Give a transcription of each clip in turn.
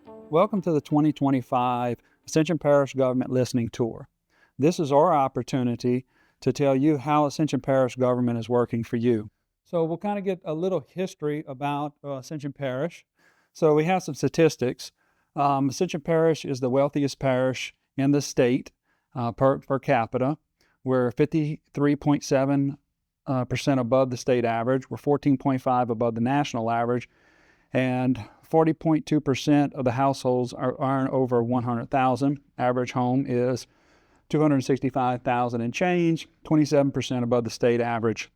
Welcome to the 2025 Ascension Parish Government Listening Tour. This is our opportunity to tell you how Ascension Parish government is working for you. So we'll kind of get a little history about Ascension Parish. So we have some statistics. Ascension Parish is the wealthiest parish in the state per capita. We're 53.7% above the state average. We're 14.5 above the national average. And 40.2% of the households earn over $100,000. Average home is $265,000 and change, 27% above the state average.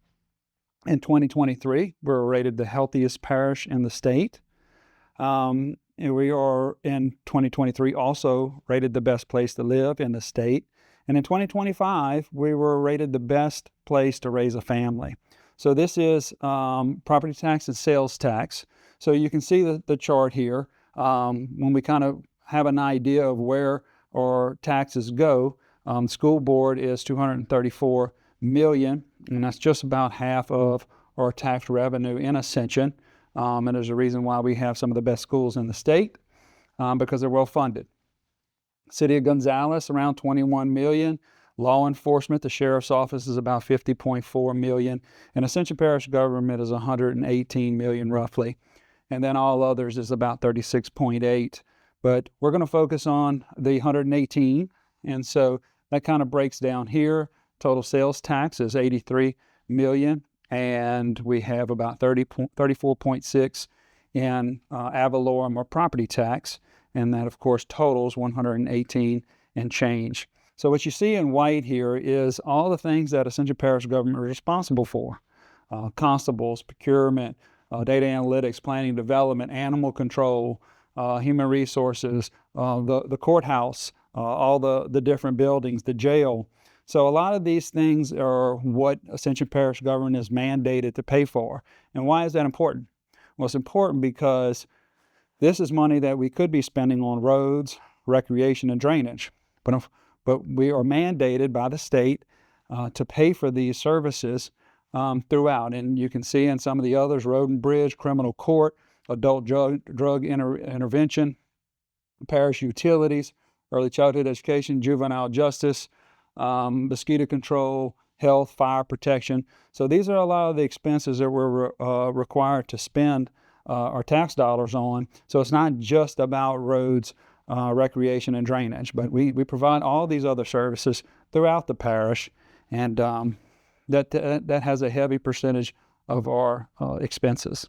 In 2023, we're rated the healthiest parish in the state. And we are in 2023 also rated the best place to live in the state. And in 2025, we were rated the best place to raise a family. So this is property tax and sales tax. So you can see the chart here. When we kind of have an idea of where our taxes go, school board is $234 million, and that's just about half of our tax revenue in Ascension. And there's a reason why we have some of the best schools in the state, because they're well funded. City of Gonzales, around $21 million. Law enforcement, the sheriff's office is about $50.4 million. And Ascension Parish government is $118 million roughly. And then all others is about 36.8. But we're going to focus on the 118. And so that kind of breaks down here. Total sales tax is $83 million. And we have about 34.6 in ad valorem or property tax. And that, of course, totals 118 and change. So what you see in white here is all the things that Ascension Parish government is responsible for. Constables, procurement, data analytics, planning, development, animal control, human resources, the courthouse, all the different buildings, the jail. So a lot of these things are what Ascension Parish government is mandated to pay for. And why is that important? Well, it's important because this is money that we could be spending on roads, recreation, and drainage. But we are mandated by the state to pay for these services throughout. And you can see in some of the others, road and bridge, criminal court, adult drug intervention, parish utilities, early childhood education, juvenile justice, mosquito control, health, fire protection. So these are a lot of the expenses that we're required to spend our tax dollars on. So it's not just about roads, recreation, and drainage, but we provide all these other services throughout the parish, and that has a heavy percentage of our expenses.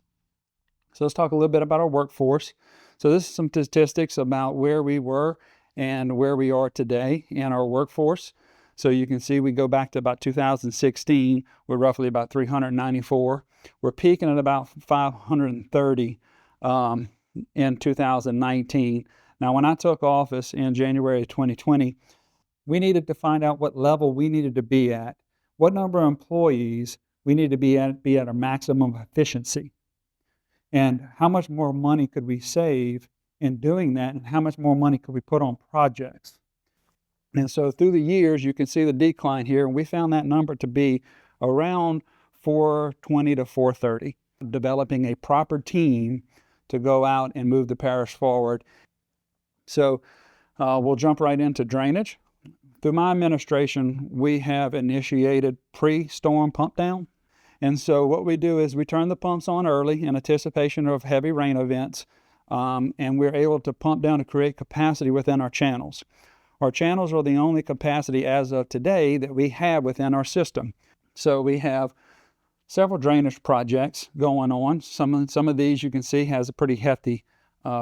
So let's talk a little bit about our workforce. So this is some statistics about where we were and where we are today in our workforce. So you can see we go back to about 2016, we're roughly about 394. We're peaking at about 530 in 2019. Now, when I took office in January of 2020, we needed to find out what level we needed to be at, what number of employees we needed to be at our maximum efficiency, and how much more money could we save in doing that, and how much more money could we put on projects. And so through the years, you can see the decline here, and we found that number to be around 420 to 430, developing a proper team to go out and move the parish forward. So we'll jump right into drainage. Through my administration, we have initiated pre-storm pump down. And so what we do is we turn the pumps on early in anticipation of heavy rain events, and we're able to pump down to create capacity within our channels. Our channels are the only capacity as of today that we have within our system. So we have several drainage projects going on. Some of these you can see has a pretty hefty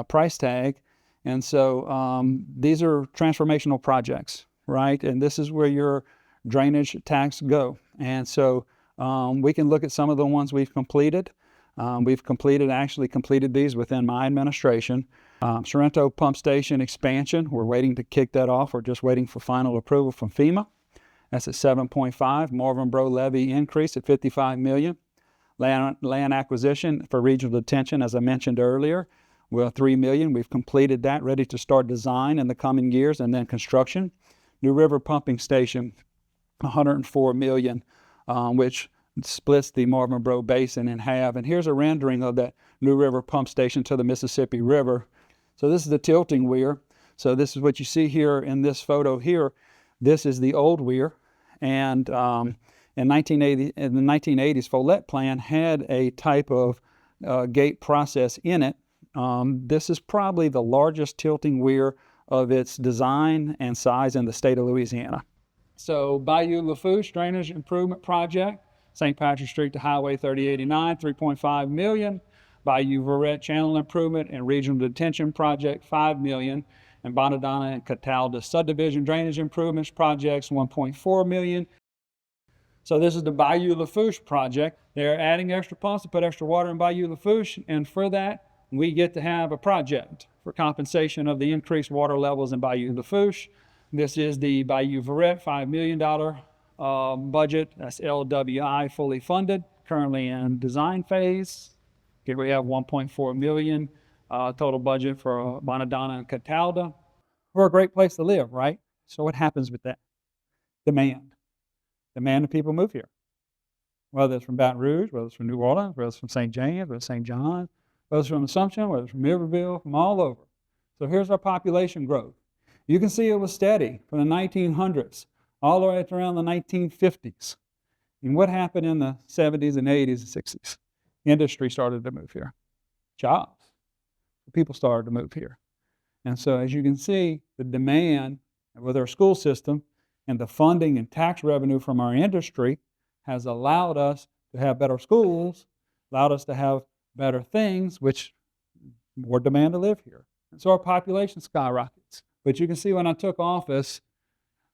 price tag. And so these are transformational projects, right? And this is where your drainage tax go. And so we can look at some of the ones we've completed. We've actually completed these within my administration. Sorrento Pump Station expansion, we're waiting to kick that off. We're just waiting for final approval from FEMA. That's at 7.5. Marvin Bro levy increase at $55 million. Land acquisition for regional detention, as I mentioned earlier, well, $3 million. We've completed that, ready to start design in the coming years, and then construction. New River Pumping Station, $104 million, which splits the Marvin Bro Basin in half. And here's a rendering of that New River Pump Station to the Mississippi River. So this is the tilting weir. So this is what you see here in this photo here. This is the old weir. And in the 1980s, Follett plan had a type of gate process in it. This is probably the largest tilting weir of its design and size in the state of Louisiana. So Bayou Lafourche Drainage Improvement Project, St. Patrick Street to Highway 3089, $3.5 million. Bayou Verret Channel Improvement and Regional Detention Project, $5 million. And Bonadonna and Catalda Subdivision Drainage Improvements Projects, $1.4 million. So this is the Bayou Lafourche project. They're adding extra pumps to put extra water in Bayou Lafourche, and for that, we get to have a project for compensation of the increased water levels in Bayou Lafourche. This is the Bayou Verret $5 million budget. That's LWI, fully funded, currently in design phase. Here we have $1.4 million total budget for Bonadonna and Catalda. We're a great place to live, right? So what happens with that? Demand. Demand of people move here. Whether it's from Baton Rouge, whether it's from New Orleans, whether it's from St. James, whether it's St. John, whether it's from Ascension, whether it's from Iberville, from all over. So here's our population growth. You can see it was steady from the 1900s all the way to around the 1950s. And what happened in the 70s and 80s and 60s? Industry started to move here. Jobs. People started to move here. And so as you can see, the demand with our school system and the funding and tax revenue from our industry has allowed us to have better schools, allowed us to have better things, which more demand to live here. And so our population skyrockets. But you can see when I took office,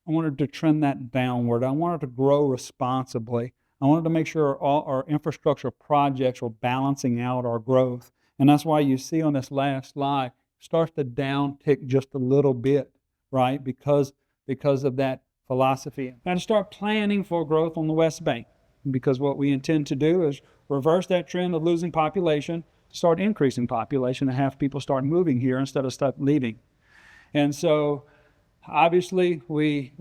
I wanted to trend that downward. I wanted to grow responsibly. I wanted to make sure all our infrastructure projects were balancing out our growth. And that's why you see on this last slide, it starts to downtick just a little bit, right? Because of that philosophy. And to start planning for growth on the West Bank. Because what we intend to do is reverse that trend of losing population, start increasing population, and have people start moving here instead of start leaving. And so obviously we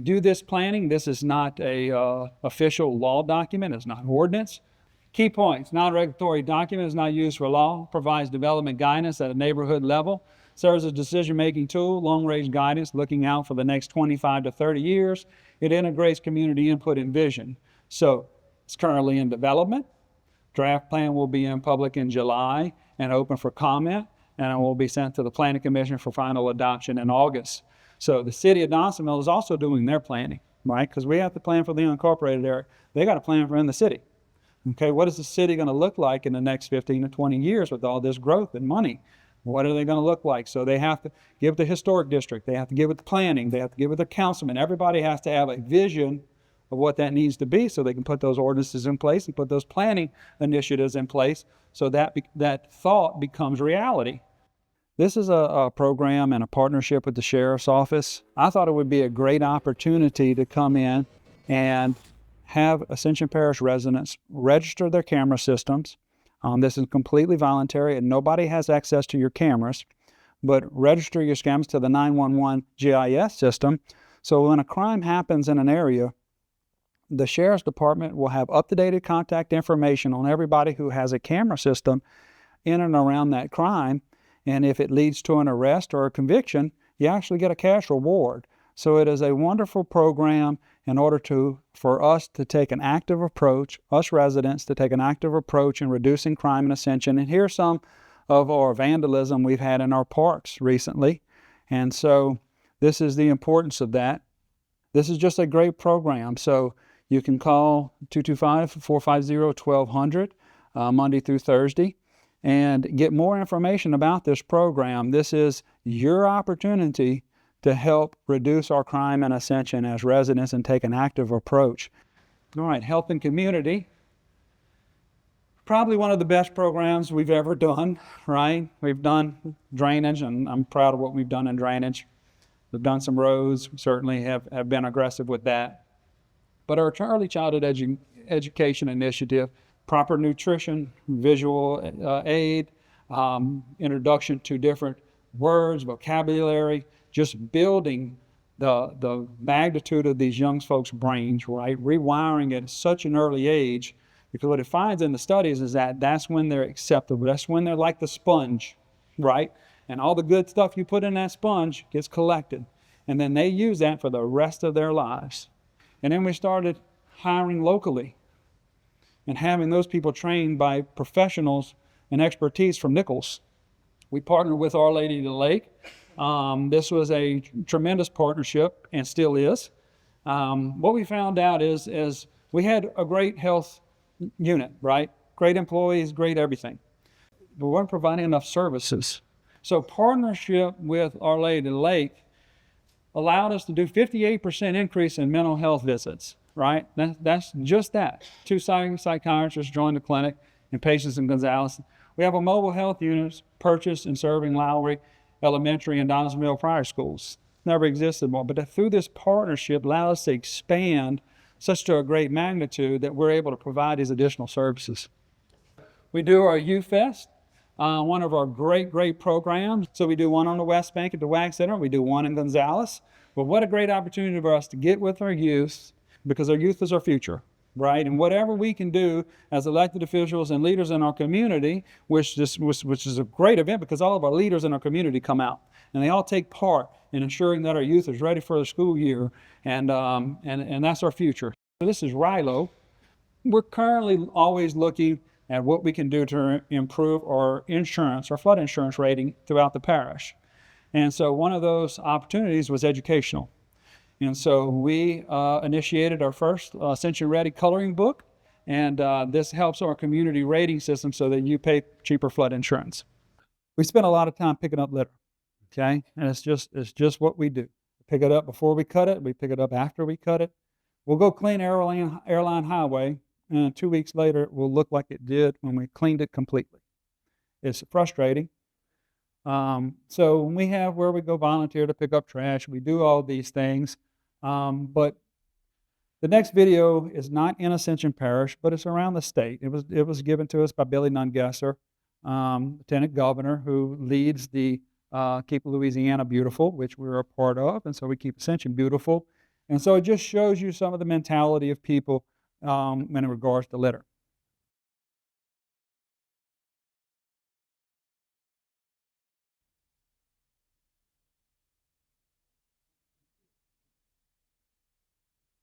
do this planning. This is not a official law document. It's not an ordinance. Key points: non-regulatory document is not used for law, provides development guidance at a neighborhood level, serves as a decision-making tool, long-range guidance looking out for the next 25 to 30 years. It integrates community input and vision. So it's currently in development. Draft plan will be in public in July and open for comment, and it will be sent to the Planning Commission for final adoption in August. So the city of Donaldsonville is also doing their planning, right? Because we have to plan for the unincorporated area. They got to plan for in the city. Okay, what is the city going to look like in the next 15 to 20 years with all this growth and money? What are they going to look like? So they have to give the historic district. They have to give it the planning. They have to give it the councilman. Everybody has to have a vision of what that needs to be so they can put those ordinances in place and put those planning initiatives in place so that thought becomes reality. This is a program and a partnership with the Sheriff's Office. I thought it would be a great opportunity to come in and have Ascension Parish residents register their camera systems. This is completely voluntary and nobody has access to your cameras, but register your cameras to the 911 GIS system. So when a crime happens in an area, the Sheriff's Department will have up-to-date contact information on everybody who has a camera system in and around that crime. And if it leads to an arrest or a conviction, you actually get a cash reward. So it is a wonderful program in order for us to take an active approach, us residents to take an active approach in reducing crime in Ascension. And here's some of our vandalism we've had in our parks recently. And so this is the importance of that. This is just a great program. So you can call 225-450-1200 Monday through Thursday and get more information about this program. This is your opportunity to help reduce our crime in Ascension as residents and take an active approach. All right, health and community. Probably one of the best programs we've ever done, right? We've done drainage, and I'm proud of what we've done in drainage. We've done some roads, certainly have been aggressive with that. But our early childhood education initiative, proper nutrition, visual aid, introduction to different words, vocabulary, just building the magnitude of these young folks' brains, right? Rewiring it at such an early age, because what it finds in the studies is that that's when they're acceptable. That's when they're like the sponge, right? And all the good stuff you put in that sponge gets collected. And then they use that for the rest of their lives. And then we started hiring locally and having those people trained by professionals and expertise from Nichols. We partnered with Our Lady of the Lake. This was a tremendous partnership and still is. What we found out is we had a great health unit, right? Great employees, great everything. We weren't providing enough services. So partnership with Our Lady of the Lake allowed us to do 58% increase in mental health visits, right? That's just that. 2 psychiatrists joined the clinic and patients in Gonzales. We have a mobile health unit purchased and serving Lowry Elementary and Donaldsonville Parish schools. Never existed more, but through this partnership allowed us to expand such to a great magnitude that we're able to provide these additional services. We do our Youth Fest, one of our great programs. So we do one on the West Bank at the WAC Center. We do one in Gonzales. But what a great opportunity for us to get with our youth, because our youth is our future, right? And whatever we can do as elected officials and leaders in our community, which is a great event because all of our leaders in our community come out and they all take part in ensuring that our youth is ready for the school year, and that's our future. So this is Rilo. We're currently always looking at what we can do to improve our insurance, our flood insurance rating throughout the parish. And so one of those opportunities was educational. And so we initiated our first Ascension Ready coloring book, and this helps our community rating system so that you pay cheaper flood insurance. We spend a lot of time picking up litter, okay? And it's just what we do. We pick it up before we cut it. We pick it up after we cut it. We'll go clean Airline Highway, and 2 weeks later, it will look like it did when we cleaned it completely. It's frustrating. So when we have where we go volunteer to pick up trash, we do all these things. But the next video is not in Ascension Parish, but it's around the state. It was given to us by Billy Nungesser, Lieutenant Governor, who leads the Keep Louisiana Beautiful, which we're a part of, and so we keep Ascension beautiful. And so it just shows you some of the mentality of people in regards to litter.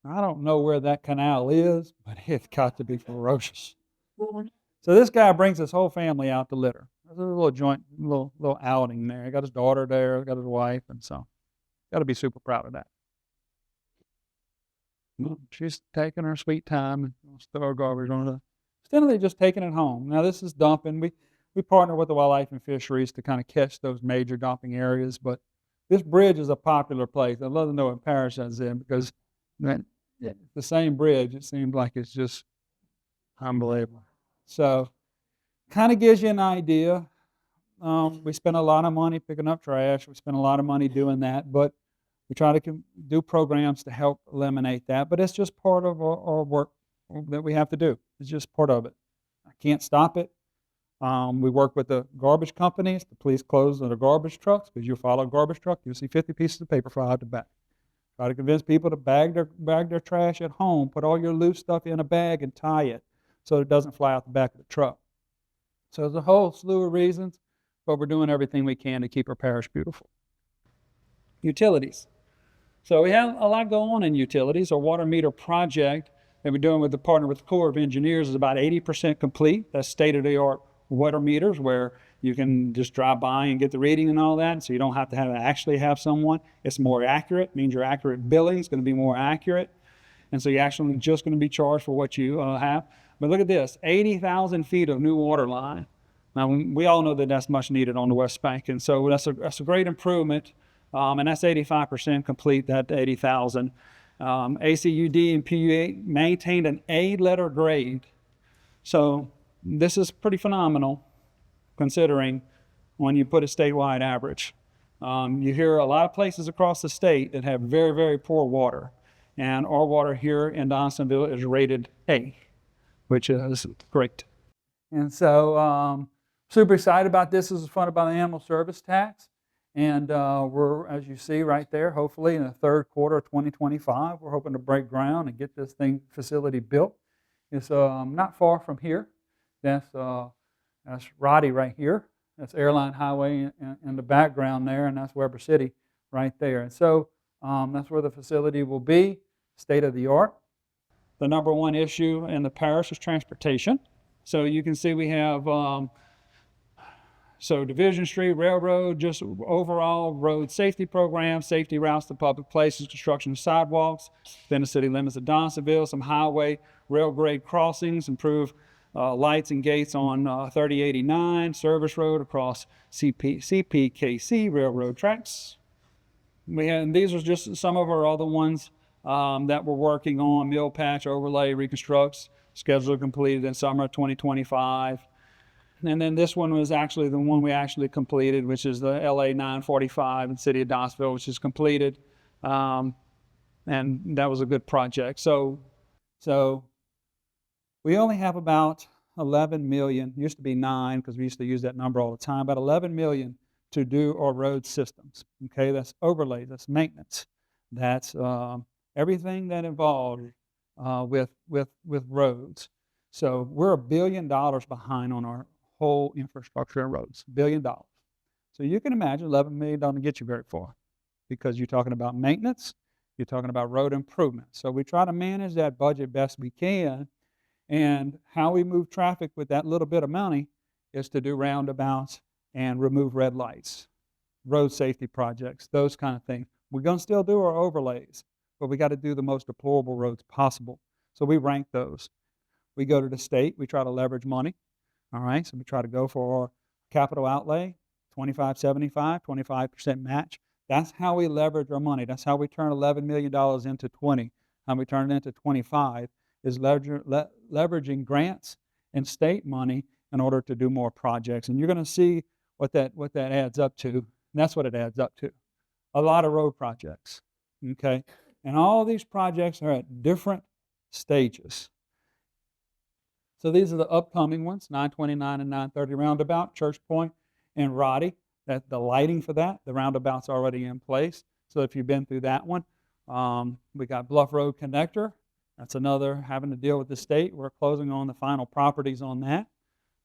I don't know where that canal is, but it's got to be ferocious. So this guy brings his whole family out to litter. There's a little joint, little outing there. He got his daughter there, got his wife, and so got to be super proud of that. She's taking her sweet time and throw her garbage on it. Instead of just taking it home. Now this is dumping. We partner with the Wildlife and Fisheries to kind of catch those major dumping areas, but this bridge is a popular place. I'd love to know what parish that's in, because the same bridge, it seems like it's just unbelievable. So kind of gives you an idea. We spend a lot of money picking up trash. We spend a lot of money doing that, but we try to do programs to help eliminate that. But it's just part of our work that we have to do. It's just part of it. I can't stop it. We work with the garbage companies. The police close the garbage trucks, because you follow a garbage truck, you'll see 50 pieces of paper fly out the back. Try to convince people to bag their trash at home. Put all your loose stuff in a bag and tie it so it doesn't fly out the back of the truck. So there's a whole slew of reasons, but we're doing everything we can to keep our parish beautiful. Utilities. So we have a lot going on in utilities. Our water meter project that we're doing with the partner with the Corps of Engineers is about 80% complete. That's state-of-the-art water meters where you can just drive by and get the reading and all that, so you don't have to actually have someone. It's more accurate, means your accurate billing is going to be more accurate, and so you're actually just going to be charged for what you have. But look at this, 80,000 feet of new water line. Now, we all know that that's much needed on the West Bank, and so that's a great improvement, and that's 85% complete, that 80,000. ACUD and PUA maintained an A letter grade, so this is pretty phenomenal considering when you put a statewide average. You hear a lot of places across the state that have very, very poor water, and our water here in Donaldsonville is rated A, which is great. And so super excited about this. This is funded by the Animal Service Tax, and we're, as you see right there, hopefully in the third quarter of 2025, we're hoping to break ground and get this facility built. It's not far from here. That's Roddy right here. That's Airline Highway in the background there, and that's Weber City right there. And so that's where the facility will be, state of the art. The number one issue in the parish is transportation. So you can see we have Division Street Railroad, just overall road safety program, safety routes to public places, construction of sidewalks within the city limits of Donaldsonville, some highway rail grade crossings, improve lights and gates on 3089, service road across CPKC railroad tracks. These are just some of our other ones that we're working on: mill patch, overlay, reconstructs, scheduled completed in summer 2025. And then this one was actually the one we actually completed, which is the LA 945 in the city of Donaldsonville, which is completed. And that was a good project. So we only have about 11 million, used to be 9 because we used to use that number all the time, about 11 million to do our road systems. Okay, that's overlay, that's maintenance, that's everything that involved with roads. So we're $1 billion behind on our whole infrastructure and roads, $1 billion. So you can imagine $11 million doesn't get you very far, because you're talking about maintenance, you're talking about road improvement. So we try to manage that budget best we can, and how we move traffic with that little bit of money is to do roundabouts and remove red lights, road safety projects, those kind of things. We're going to still do our overlays, but we got to do the most deplorable roads possible. So we rank those. We go to the state, we try to leverage money. All right, so we try to go for our capital outlay, 25-75, 25% match. That's how we leverage our money. That's how we turn $11 million into 20. How we turn it into 25 is leveraging grants and state money in order to do more projects. And you're going to see what that adds up to. And that's what it adds up to. A lot of road projects, okay? And all these projects are at different stages. So these are the upcoming ones: 929 and 930 roundabout, Church Point and Roddy. That the lighting for that, the roundabout's already in place. So if you've been through that one, we got Bluff Road Connector. That's another having to deal with the state. We're closing on the final properties on that.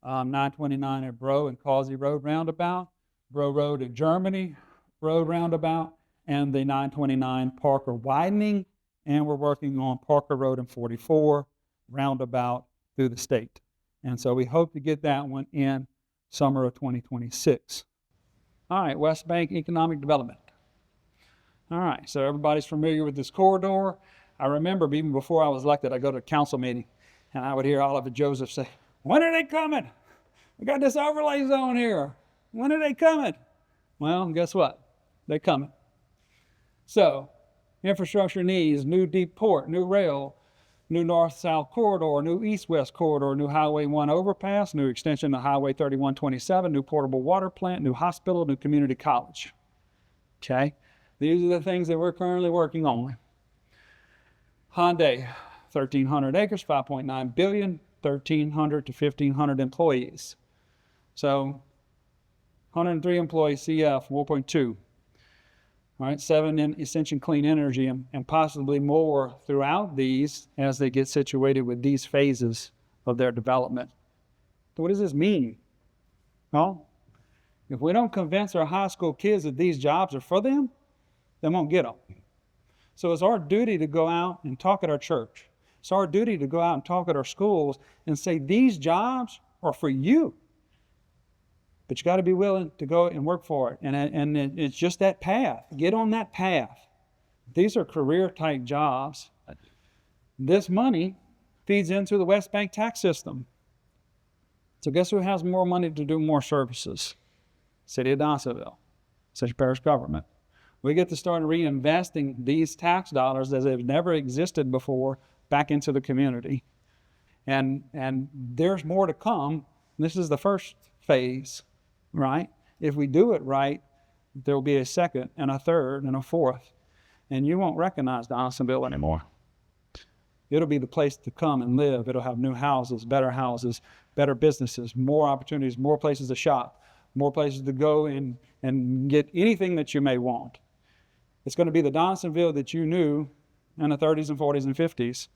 929 at Bro and Causey Road roundabout, Bro Road at Germany Road roundabout, and the 929 Parker widening. And we're working on Parker Road and 44 roundabout through the state. And so we hope to get that one in summer of 2026. All right, West Bank Economic Development. All right, so everybody's familiar with this corridor. I remember even before I was elected, I'd go to a council meeting and I would hear Oliver Joseph say, "When are they coming? We got this overlay zone here. When are they coming?" Well, guess what? They're coming. So infrastructure needs: new deep port, new rail, new north-south corridor, new east-west corridor, new Highway 1 overpass, new extension of Highway 3127, new portable water plant, new hospital, new community college. Okay? These are the things that we're currently working on. Hyundai, 1,300 acres, 5.9 billion, 1,300 to 1,500 employees. So 103 employees, CF, 4.2. All right, 7 in Ascension Clean Energy, and possibly more throughout these as they get situated with these phases of their development. So what does this mean? Well, if we don't convince our high school kids that these jobs are for them, they won't get them. So it's our duty to go out and talk at our church. It's our duty to go out and talk at our schools and say, these jobs are for you. But you got to be willing to go and work for it. And it's just that path. Get on that path. These are career-type jobs. This money feeds into the West Bank tax system. So guess who has more money to do more services? City of Donaldsonville, Ascension Parish government. We get to start reinvesting these tax dollars as they've never existed before back into the community. And there's more to come. This is the first phase. Right? If we do it right, there'll be a second and a third and a fourth. And you won't recognize Donaldsonville anymore. It'll be the place to come and live. It'll have new houses, better businesses, more opportunities, more places to shop, more places to go and get anything that you may want. It's going to be the Donaldsonville that you knew in the 30s and 40s and 50s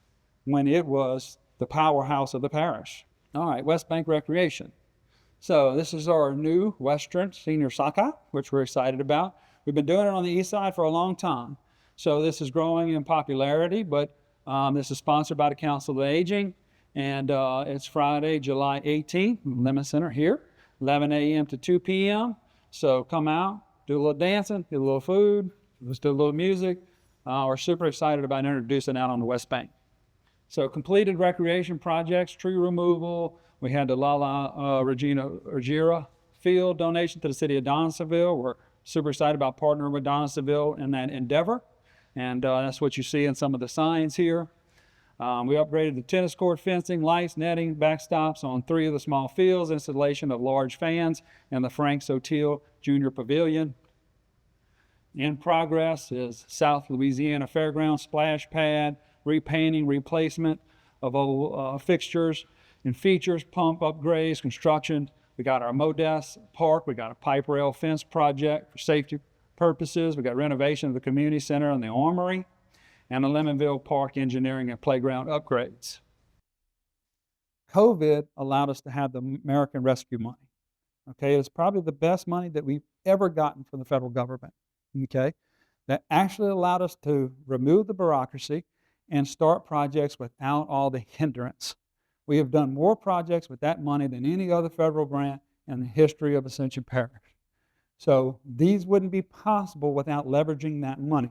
when it was the powerhouse of the parish. All right, West Bank Recreation. So this is our new Western Senior Soccer, which we're excited about. We've been doing it on the east side for a long time. So this is growing in popularity, but this is sponsored by the Council of Aging. And it's Friday, July 18th, Lemon Center here, 11 a.m. to 2 p.m. So come out, do a little dancing, get a little food, let's do a little music. We're super excited about introducing that on the West Bank. So completed recreation projects, tree removal. We had the Regina Ruggiero field donation to the city of Donaldsonville. We're super excited about partnering with Donaldsonville in that endeavor. And that's what you see in some of the signs here. We upgraded the tennis court fencing, lights, netting, backstops on 3 of the small fields, installation of large fans, and the Frank Sotil Junior Pavilion. In progress is South Louisiana Fairgrounds splash pad, repainting, replacement of old fixtures and features, pump upgrades, construction. We got our Modest Park. We got a pipe rail fence project for safety purposes. We got renovation of the community center and the armory, and the Lemonville Park engineering and playground upgrades. COVID allowed us to have the American Rescue money. Okay, it's probably the best money that we've ever gotten from the federal government. Okay, that actually allowed us to remove the bureaucracy and start projects without all the hindrance. We have done more projects with that money than any other federal grant in the history of Ascension Parish. So these wouldn't be possible without leveraging that money,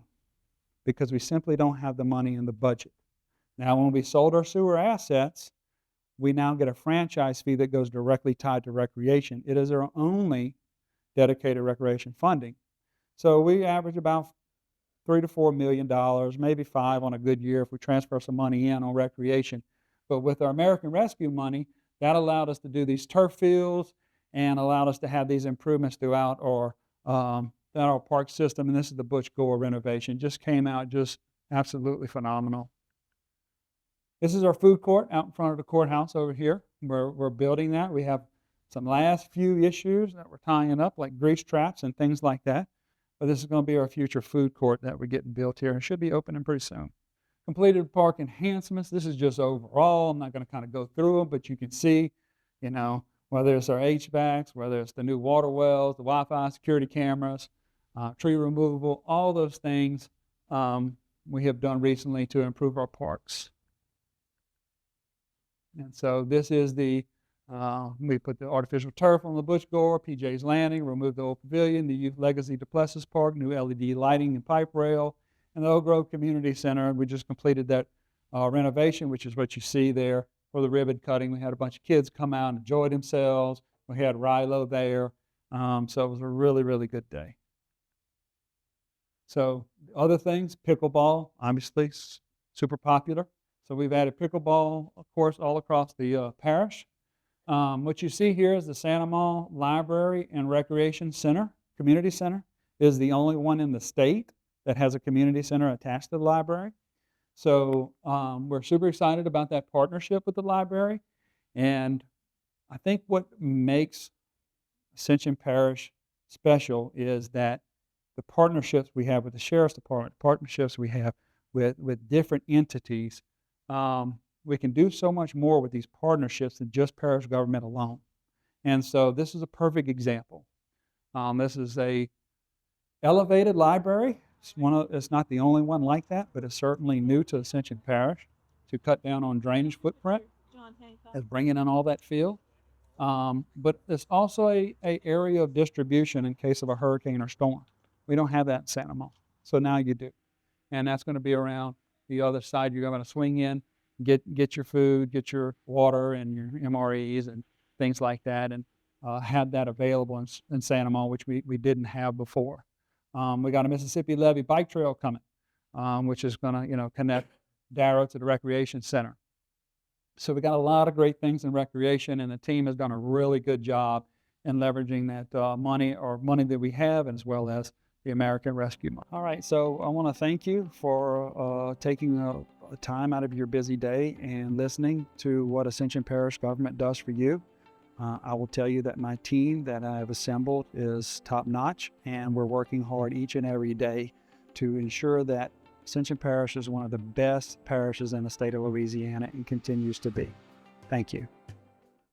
because we simply don't have the money in the budget. Now, when we sold our sewer assets, we now get a franchise fee that goes directly tied to recreation. It is our only dedicated recreation funding. So we average about $3 to $4 million, maybe $5 million on a good year if we transfer some money in on recreation. But with our American Rescue money, that allowed us to do these turf fields and allowed us to have these improvements throughout our park system. And this is the Butch Gore renovation. Just came out just absolutely phenomenal. This is our food court out in front of the courthouse over here. We're building that. We have some last few issues that we're tying up, like grease traps and things like that. But this is going to be our future food court that we're getting built here and should be opening pretty soon. Completed park enhancements. This is just overall. I'm not going to kind of go through them, but you can see, whether it's our HVACs, whether it's the new water wells, the Wi-Fi security cameras, tree removal, all those things we have done recently to improve our parks. And so this is we put the artificial turf on the Butch Gore, PJ's Landing, removed the old pavilion, the Youth Legacy Duplessis Park, new LED lighting and pipe rail, and the Oak Grove Community Center. We just completed that renovation, which is what you see there for the ribbon cutting. We had a bunch of kids come out and enjoy themselves. We had Rilo there. So it was a really, really good day. So other things, pickleball, obviously super popular. So we've added pickleball, of course, all across the parish. What you see here is the Santa Maria Library and Recreation Center, Community Center, is the only one in the state that has a community center attached to the library. So we're super excited about that partnership with the library. And I think what makes Ascension Parish special is that the partnerships we have with the Sheriff's Department, partnerships we have with different entities, we can do so much more with these partnerships than just parish government alone. And so this is a perfect example. This is a elevated library. It's not the only one like that, but it's certainly new to Ascension Parish to cut down on drainage footprint. It's bringing in all that field. But it's also a area of distribution in case of a hurricane or storm. We don't have that in Santa Maria, so now you do. And that's going to be around the other side. You're going to swing in, get your food, get your water and your MREs and things like that, and have that available in Santa Maria, which we didn't have before. We got a Mississippi Levee bike trail coming, which is going to connect Darrow to the recreation center. So we got a lot of great things in recreation, and the team has done a really good job in leveraging that money that we have, as well as the American Rescue money. All right, so I want to thank you for taking a time out of your busy day and listening to what Ascension Parish government does for you. I will tell you that my team that I have assembled is top-notch, and we're working hard each and every day to ensure that Ascension Parish is one of the best parishes in the state of Louisiana and continues to be. Thank you.